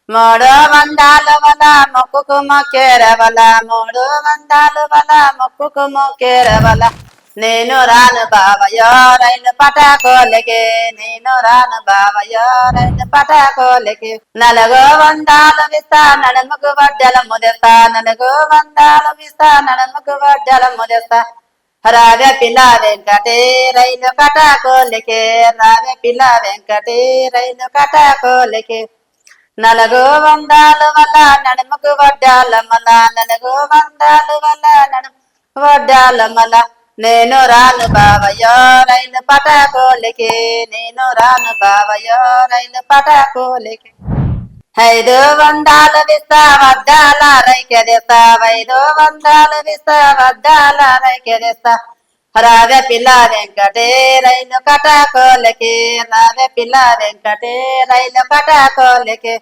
మూడు వందలు వల మొక్కుకు మొక్కేరవల మూడు వందలు వల మొక్కుకు మొక్కేరవల నేను రాను బావయో రైలు పటాకోలకి నేను రాను బావయో రైలు పటాకోలకి నలుగు వందలు విస్తా నడుముకు వడ్డెల ముదెస్తా నలుగు వందలు విస్తా నడుముకు వడ్డెల ముదెస్తా రావే పిల్ల వెంకటే రైలు పటాకోలకి రావే పిల్ల వెంకటే రైలు పటాకోలకి నలుగు వందలు వల్ల నడుముకు వడ్డాల మల నలుగు వందలు వల్ల నడుము వడ్డాల మల నేను రాను బావయో రైలు పటాకోలికి నేను రాను బావయో రైలు పటాకోలికి 500 విస్తా వడ్డాల రైకెదేస్తా 500 విస్తా వడ్డాల రైకెదేస్తా రావే పిల్ల వెంకటే రైలు పటాకోలికి రావే పిల్ల వెంకటే రైలు పటాకోలికి